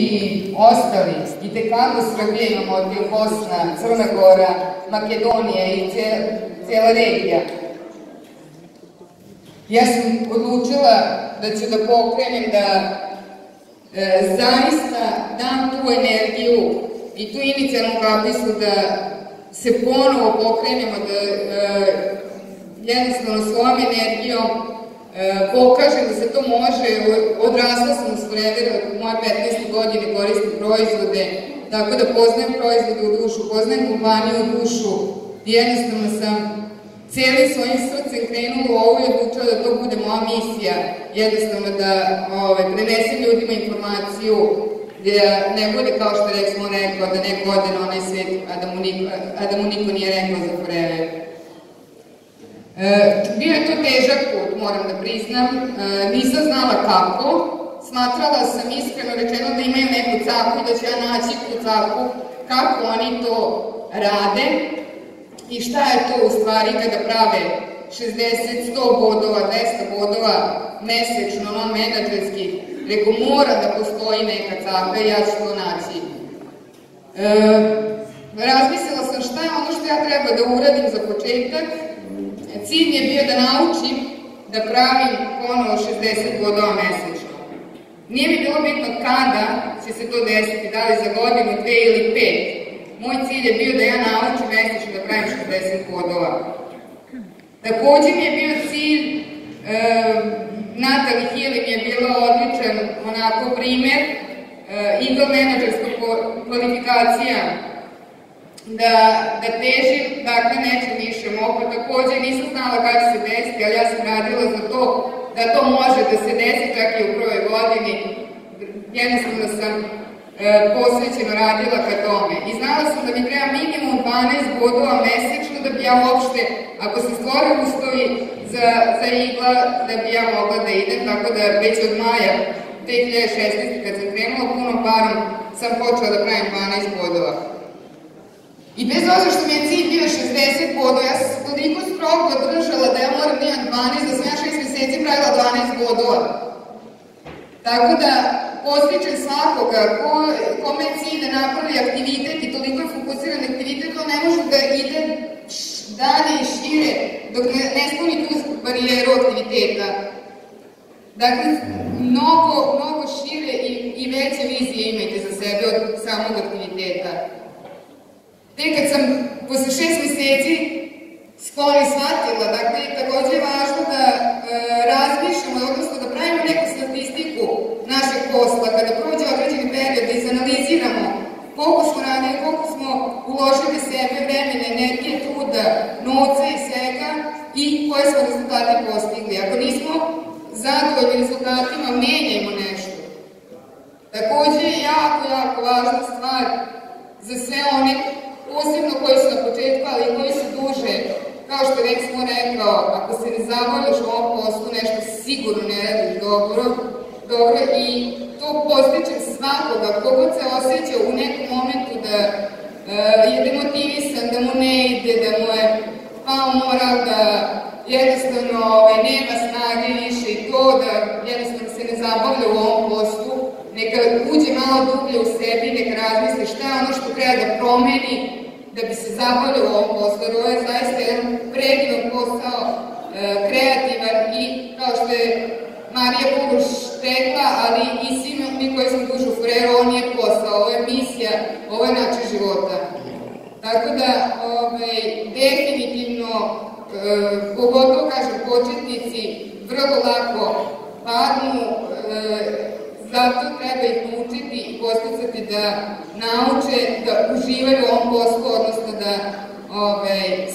i ostali, i tekako Srbije imamo od Bosna, Crna Gora, Makedonija i cijela regija. Ja sam odlučila da ću da pokrenem, da zaista dam tu energiju i tu inicijalnu kapislu da se ponovo pokrenemo, da jednostavno svojom energijom pokažem da se to može. Odrasla sam u Foreveru, od moje 15. godine koristim proizvode, tako da poznajem proizvode u dušu, poznajem kompaniju u dušu. Jednostavno sam cijelim svojim srcem krenula u ovo i odlučila da to bude moja misija. Jednostavno da prenesem ljudima informaciju, da ne bude kao što je smo rekao, da neko ode na onaj svet, a da mu niko nije rekao za Forever. Bio je to težak put, moram da priznam, nisam znala kako, smatrala sam iskreno rečeno da imaju neku caku i da ću ja naći tu caku, kako oni to rade i šta je to u stvari kada prave 60, 100 bodova, 200 bodova mesečno, non-menadžerski, reko mora da postoji neka caka i ja ću to naći. Razmislila sam šta je ono što ja treba da uradim za početak. Cilj je bio da naučim da pravim ponovo 60 bodova mesečno. Nije mi bilo bitno kada će se to desiti, da li za godinu, 2 ili 5. Moj cilj je bio da ja naučim mesečno da pravim 60 bodova. Također mi je bio cilj, Natalie Hill mi je bila odličan onako primer, Eagle menadžerska kvalifikacija, da težim, dakle nećem više mogu. Također nisam znala kada će se desiti, ali ja sam radila za to da to može da se desi čak i u prvoj godini. Jednostavno sam posvećeno radila ka tome. I znala sam da mi treba minimum 12 bodova mesečno da bi ja uopšte, ako se stvore uslovi za Eagle, da bi ja mogla da idem, tako da već od maja 2016. kad sam krenula punom parom sam počela da pravim 12 bodova. I bez obzira što mi je cilj bio 60 bodova, ja sam se toliko strogo držala da ja moram da imam 12, da sam ja 6 meseci pravila 12 bodova. Tako da postičem svakoga kome je cilj da napravi aktivitet i toliko je fokusiran aktivitet, to ne može da ide dalje i šire dok ne spuni tu barijeru aktiviteta. Dakle, mnogo šire i veće vizije imajte za sebe od samog aktiviteta. Tek kad sam posle 6 meseci skoro shvatila, dakle, također je važno da razmišljamo, odnosno da pravimo neku statistiku našeg posla, kada prođe određeni period, da izanaliziramo koliko smo radili, koliko smo uložili sebe, vremena, energije, truda, novca i svega i koje smo rezultate postigli. Ako nismo zadovoljni rezultatima, menjajmo nešto. Također je jako važna stvar za sve one, posebno koji su na početku, ali i koji su duže, kao što već smo rekao, ako se ne zavoljaš u ovom poslu, nešto sigurno ne radiš dobro i to postiče svakoga, kogod se osjeća u nekom momentu da je demotivisan, da mu ne ide, da mu je pao moral, da jednostavno nema snage više i to, da jednostavno se ne zabavlja u ovom poslu, neka uđe malo dublje u sebi, neka razmisli šta je ono što treba da promeni da bi se zabavljao u ovom poslu, jer ovo je zaista jedan predivan posao, kreativan i kao što je Marija Puguš rekla, ali i svi mi koji smo duže u Foreveru, ovo nije posao, ovo je misija, ovo je način života. Tako da, definitivno, pogotovo, kažem, početnici, vrlo lako padnu, zato treba ih naučiti i posticati da nauče, da uživaju u ovom poslu, odnosno da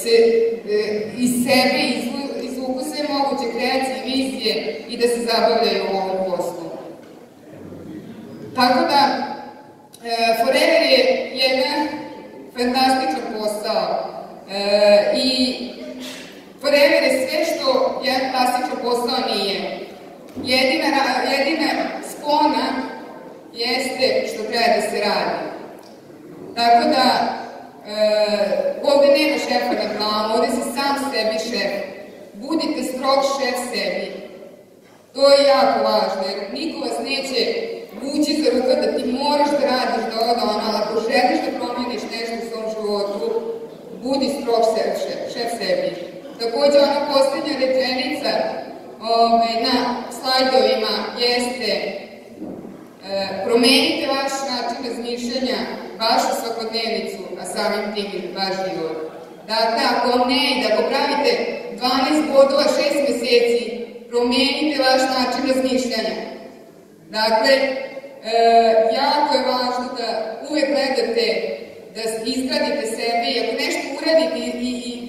se iz sebe izvuku sve moguće kreacije i vizije i da se zabavljaju u ovom poslu. Tako da, Forever je jedan fantastičan posao i Forever je sve što jedan klasičan posao nije. Jedina spona jeste što treba da se radi. Tako da, ovde nema šefa na glavu, ovde si sam sebi šef. Budite strog šef sebi. To je jako važno, jer niko vas neće vući za ruka da ti mora Takođe, ona poslednja rečenica na slajdovima jeste promenite vaš način razmišljanja, vašu svakodnevnicu, a samim tim i vaš život. Dakle, ako vam ne ide, ako pravite 12 bodova 6 meseci, promenite vaš način razmišljanja. Dakle, jako je važno da uvek gledate, da izgradite sebe i ako nešto uradite i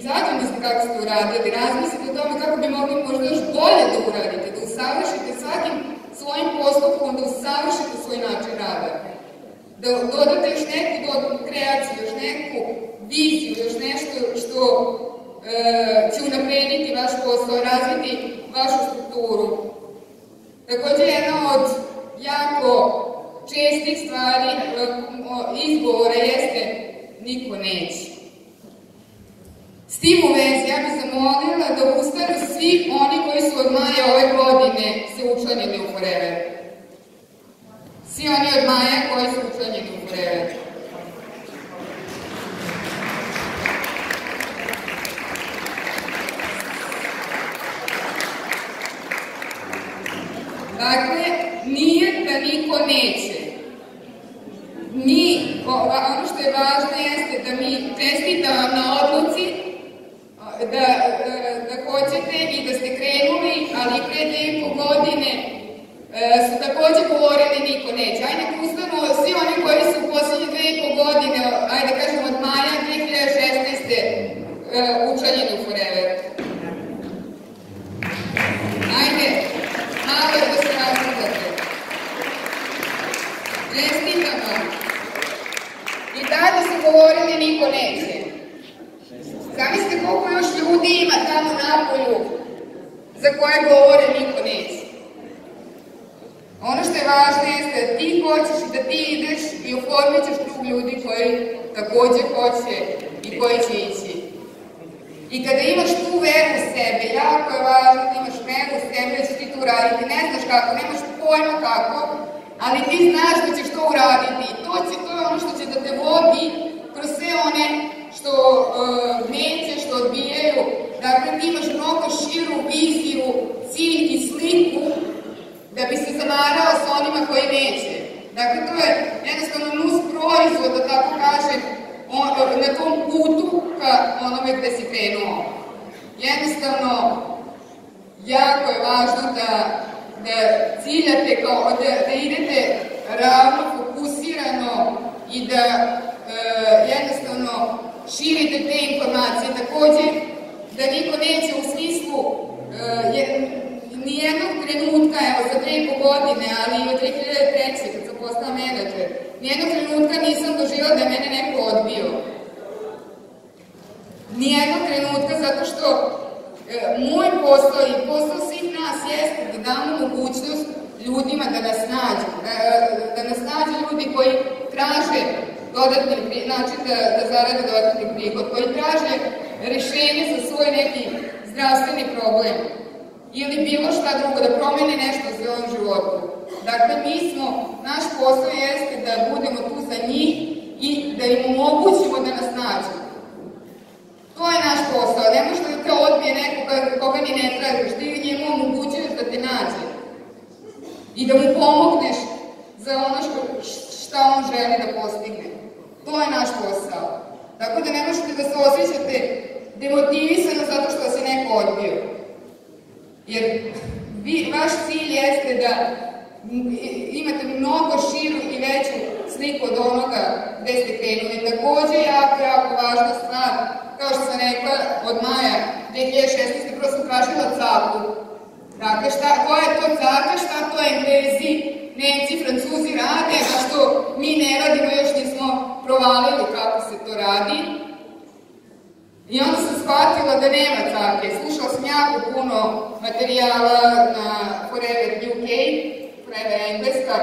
zadovoljni ste kako ste uradili, razmislite o tome kako bi mogli možda još bolje da uradite, da usavršite svakim svojim postupkom, da usavršite svoj način rada. Da dodate još neku dodatnu kreaciju, još neku viziju, još nešto što će unaprediti vaš posao, razviti vašu strukturu. Takođe, jedna od jako čestih stvari izgovora jeste niko neće. S tim u vezi, ja bih zamolila da ustanu svi oni koji su od maja ove godine se učlanjeni u Forever. Svi oni od maja koji su učlanjeni u Forever. Dakle, nije da niko neće. Ono što je važno jeste da mi čestitamo na odluci da hoćete i da ste krenuli, ali pre 2,5 godine su takođe govorili niko neće. Ajde da ustanu svi oni koji su u poslednje 2,5 godine, ajde kažemo od maja 2016. učlanjeni u Forever. Ajde, malo da se razgledate. Čestitam vam. I tada su govorili niko neće. Zamislite koliko još ljudi ima tamo napolju za koje govore niko neće. Ono što je važno jeste da ti hoćeš i da ti ideš i oformit ćeš krug ljudi koji takođe hoće i koji će ići. I kada imaš tu veru u sebe, jako je važno da imaš veru u sebe da ćeš ti to uraditi. Ne znaš kako, nemaš pojma kako, ali ti znaš da ćeš to uraditi. To je ono što će da te vodi kroz sve one što neće, što odbijaju. Dakle, ti imaš mnogo širu viziju, cilj i sliku da bi se zamarao sa onima koji neće. Dakle, to je jednostavno nus proizvod, da tako kažem, na tom putu ka onome gde si krenuo. Jednostavno, jako je važno da ciljate, da idete ravno, fokusirano i da jednostavno širite te informacije. Takođe, da niko neće u smislu nijednog trenutka, evo za 2,5 godine, ali i od 2003. kad sam postala menadžer, nijednog trenutka nisam doživjela da je mene neko odbio. Nijednog trenutka, zato što moj posao i posao svih nas jeste da damo mogućnost ljudima da nas nađu. Da nas nađu ljudi koji traže dodatni način da zarade dodatni prihod, koji traže rešenje za svoj neki zdravstveni problem ili bilo šta drugo, da promene nešto u svojom životu. Dakle, naš posao jeste da budemo tu za njih i da im omogućimo da nas nađu. To je naš posao, ne možeš da te odbije neko koga ni ne tražiš, ti njemu omogućuješ da te nađe i da mu pomogneš za ono šta on želi da postigne. To je naš posao. Tako da ne možete da se osjećate demotivisano zato što se neko odbio. Jer vaš cilj jeste da imate mnogo širu i veću sliku od onoga gde ste krenuli. Takođe, jako važna stvar, kao što sam rekla, od maja 2016. prvo sam tražila caku. Dakle, koja je to caka, šta to Englezi, Nemci, Francuzi rade, a što mi ne radimo, još nismo provalili kako se to radi. I onda sam shvatila da nema cake. Slušala sam jako puno materijala na Forever UK, Forever Engleska,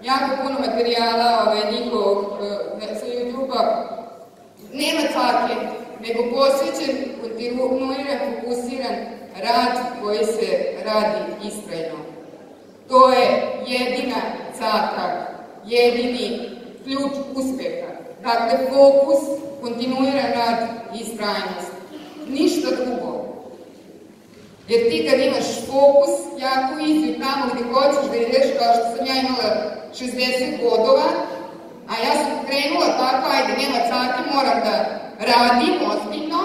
jako puno materijala njihovog sa YouTube-a. Nema cake, nego posvećen, kontinuiran, fokusiran rad koji se radi istrajno. To je jedina caka, jedini ključ uspeha. Dakle, fokus, kontinuiran rad i istrajnost. Ništa drugo. Jer ti kad imaš fokus, jaku viziju tamo gde hoćeš da ideš, kao što sam ja imala 60 bodova, a ja sam krenula tako, ajde, nema caki, moram da radim ozbiljno.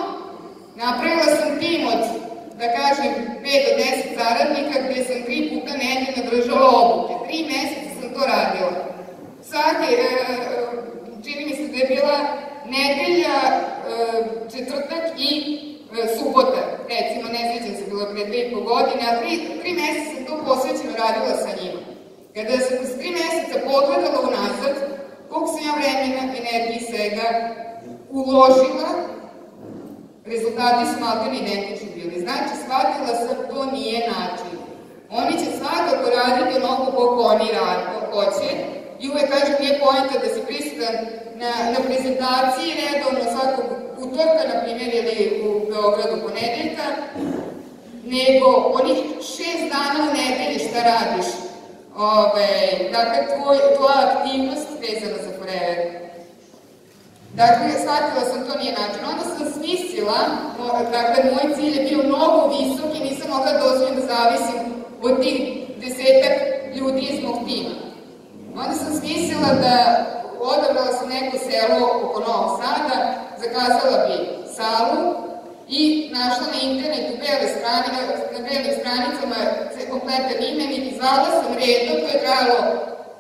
Napravila sam tim od, da kažem, 5 do 10 saradnika gde sam 3 puta nedeljno držala obuke. 3 meseca sam to radila. Svaki, čini mi se da je bila nedelja, četvrtak i subota, recimo, ne sjećam se, bilo pre 2,5 godine, a 3 meseca sam to posvećeno radila sa njima. Kada sam s 3 meseca pogledala unazad, koliko sam ja vremena, energije i svega uložila, rezultati su maltene identični bili. Znači, shvatila sam, to nije način. Oni će svakako raditi onoliko koliko oni hoće i uvek kažem, nije poenta da si prisutan na prezentaciji redovno svakog utorka, na primjer, ili u Beogradu ponedeljka, nego onih 6 dana u nedelji šta radiš. Dakle, tvoja aktivnost vezana za Forever. Dakle, shvatila sam, to nije način. Onda sam smislila, dakle, moj cilj je bio mnogo visok i nisam mogla dozvoljiti da zavisim od tih 10-ak ljudi iz mog tima. Onda sam smislila da odabrala sam neko selo oko Novog Sada, zakazala bi salu i našla na internetu na belim stranicama kompletan imenik i zvala sam redom, to je trajalo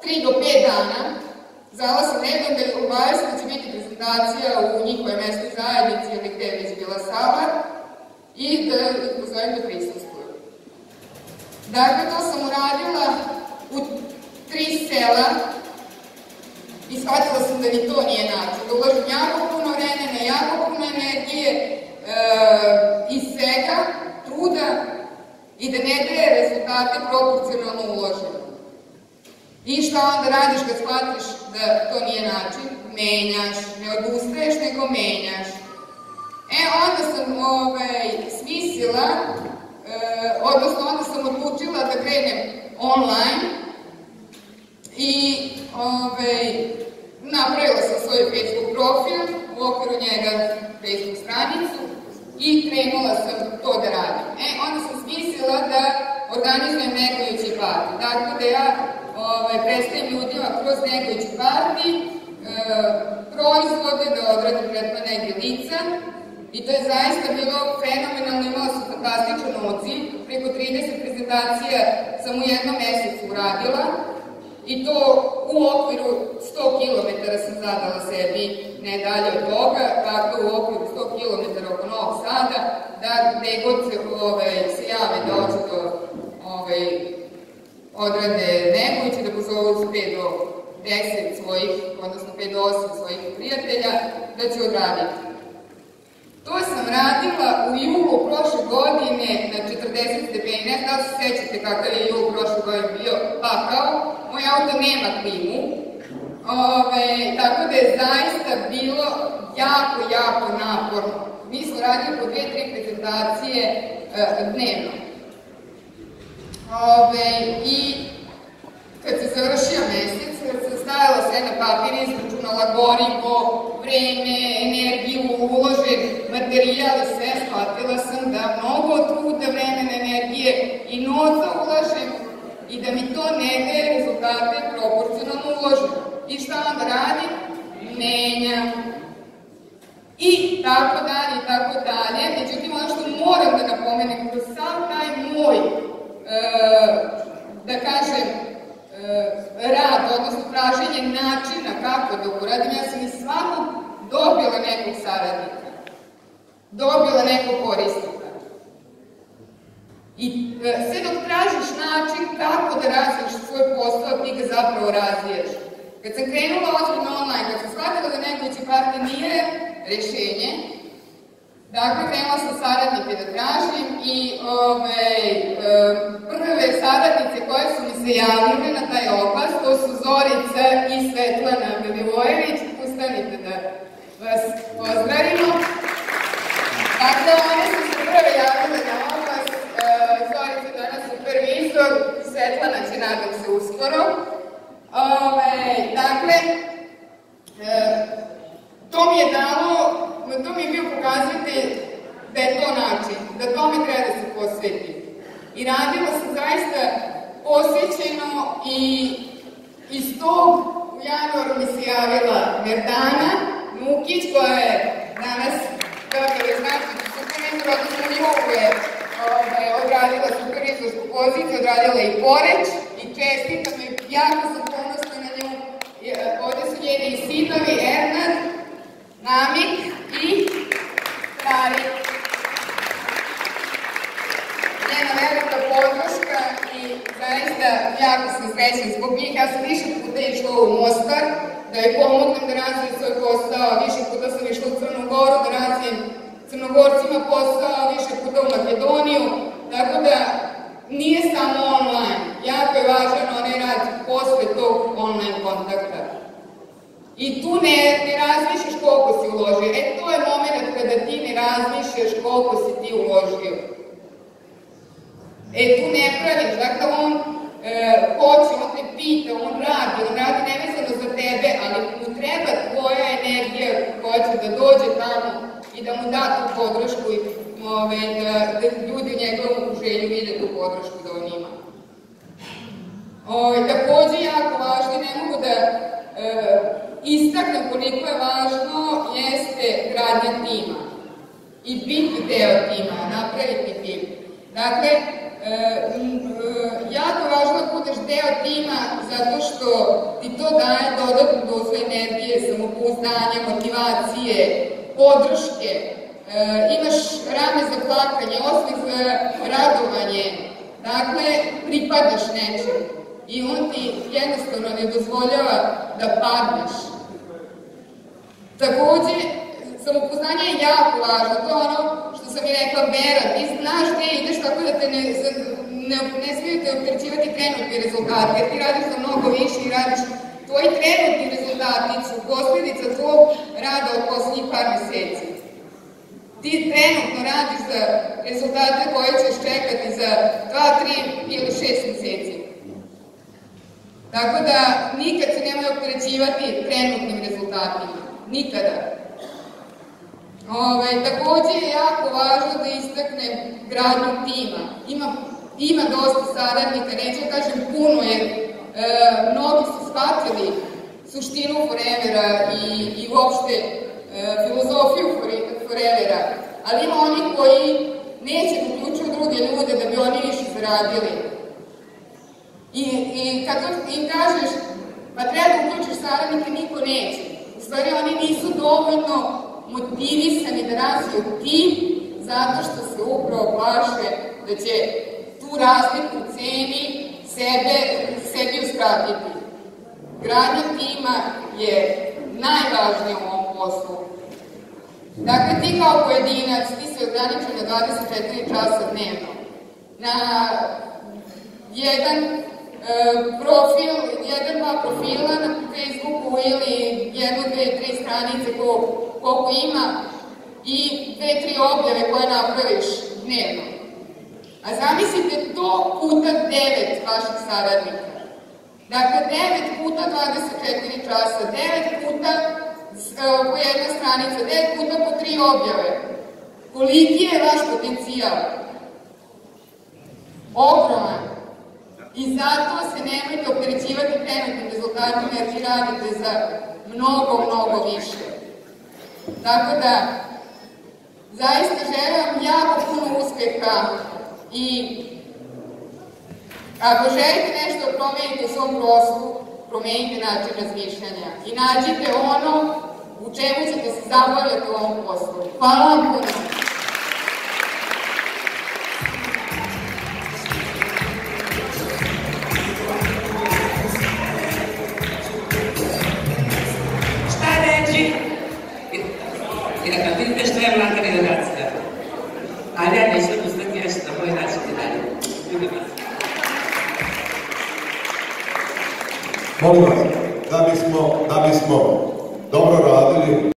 3 do 5 dana, zvala sam redom da je obavestila da će biti prezentacija u njihovoj mesnoj zajednici ili gde je već bila sala i da ih pozovem da prisustvuju. Dakle, to sam uradila u 3 sela i shvatila sam da ni to nije način. Da ulažem jako puno vremena, jako puno energije i svega, truda i da ne daje rezultate proporcionalno uloženo. I šta onda radiš kad shvatiš da to nije način? Menjaš, ne odustaješ, nego menjaš. Onda sam smislila, odnosno onda sam odlučila da krenem online i napravila sam svoj Facebook profil, u okviru njega Facebook stranicu i krenula sam to da radim. Onda sam smislila da organizujem negojući parti. Dakle, da ja predstavim ljudima kroz negojući parti proizvode, da odradim tretman lica. I to je zaista bilo fenomenalno, imala sam fantastičan odziv. Preko 30 prezentacija sam u jednom mesecu uradila. I to u okviru 100 km sam zadala sebi, ne dalje od toga, dakle u okviru 100 km oko Novog Sada, da gde god se jave da hoće do odrade negojući, da pozovu 5 do 10 svojih, odnosno 5 do 8 svojih prijatelja, da će odraditi. To sam radila u julu prošle godine na 40 stepeni. Ne znam da se sećate kakav je jul prošle godine bio pakao. Moj auto nema klimu. Tako da je zaista bilo jako, jako naporno. Mi smo radili po 2-3 prezentacije dnevno. I kad se završio mesec, kad sam stavila sve na papir, izračunala gorivo, vreme, energiju, uložen materijal i sve, shvatila sam da mnogo truda, vremena, energije i novca ulažem i da mi to ne daje rezultate proporcionalno uloženo. I šta onda radim? Menjam. I tako dalje, i tako dalje. Međutim, ono što moram da napomenem, kroz sam taj moj, da kažem, rad, odnosno traženje načina kako da uradim, ja sam iz svakog dobila nekog saradnika, dobila nekog korisnika. I sve dok tražiš način kako da razviješ svoj posao, ti ga zapravo razvijaš. Kad sam krenula ozbiljno online, kad sam shvatila da negojući parti nije rešenje, dakle, krenula sam saradnike da tražim i prve saradnice koje su mi se javile na taj oglas, to su Zorica i Svetlana Milivojević. Ustanite da vas pozdravimo. Dakle, one su se prve javile na oglas. Zorica je danas supervizor, Svetlana će, nadam se, uskoro. Dakle, to mi je bio pokazatelj da je to način, da tome treba da se posveti. radilo se zaista posvećeno i iz tog u januaru mi se javila Verdana Nukić, koja je danas, kako da znači, supervizor, odnosno njihovu je odradila supervizorsku poziciju, odradila i Poreć i čestitam i jako sam ponosna na nju. Ovde su njeni sinovi Ernad, Namik i Tarik. Njena velika podrška i zaista jako sam srećna zbog njih. Ja sam više puta išla u Mostar da joj pomognem da razvijem svoj posao, više puta sam išla u Crnu Goru da razvijem Crnogorcima posao, više puta u Makedoniju, tako da nije samo online. Jako je važan onaj rad posle tog online kontakta. I tu ne razmišljaš koliko si uložio. To je moment kada ti ne razmišljaš koliko si ti uložio. Tu ne praviš. Dakle, on hoće, on te pita, on radi nevezano za tebe, ali mu treba tvoja energija koja će da dođe tamo i da mu da tu podršku i da ljudi u njegovom okruženju vide tu podršku da on ima. Takođe, jako važno, ne mogu da istaknem koliko je važno, jeste gradnja tima i biti deo tima, napraviti tim. Dakle, jako važno da budeš deo tima zato što ti to daje dodatnu dozu energije, samopouzdanja, motivacije, podrške, imaš rame za plakanje, osmeh za radovanje, dakle, pripadaš nečem i on ti jednostavno ne dozvoljava da padneš. Takođe, samopouzdanje je jako važno, to je ono što sam i rekla, vera, ti znaš gde ideš tako da te ne smiju te opterećivati trenutni rezultati, jer ti radiš za mnogo više i radiš, tvoji trenutni rezultati su posledica tvog rada od poslednjih par meseci. Ti trenutno radiš za rezultate koje ćeš čekati za 2, 3 ili 6 meseci. Tako da nikad se nemoj opterećivati trenutnim rezultatima. Nikada. Takođe je jako važno da istaknem gradnju tima. Ima dosta saradnika, neću da kažem puno, jer mnogi su shvatili suštinu Forevera i uopšte filozofiju Forevera, ali ima oni koji neće da uključuju druge ljude da bi oni više zaradili. I kad im kažeš, pa treba da uključiš saradnike, niko neće. U stvari, oni nisu dovoljno motivisani da razviju tim, zato što se upravo plaše da će tu razliku u ceni sebi uskratiti. Gradnja tima je najvažnija u ovom poslu. Dakle, ti kao pojedinac, ti se ograničen na 24 časa dnevno. Na jedan, dva profila na Facebooku ili 1, 2, 3 stranice koliko ima i 2, 3 objave koje napraviš dnevno. A zamislite to puta 9 vaših saradnika. Dakle, 9 puta 24 časa, 9 puta po jedna stranica, 9 puta po 3 objave. Koliki je vaš potencijal? Ogroman. I zato se nemojte opterećivati trenutnim rezultatima, jer vi radite za mnogo više. Tako da, zaista želim jako puno uspeha i ako želite nešto promeniti u svom poslu, promenite način razmišljanja i nađite ono u čemu ćete se zabavljati u ovom poslu. Hvala vam puno. I da kad vidite što je mlaka generacija. Ali ja neću odustati još na koji način i dalje. Ljubim vas. Molim vas, da bismo dobro radili,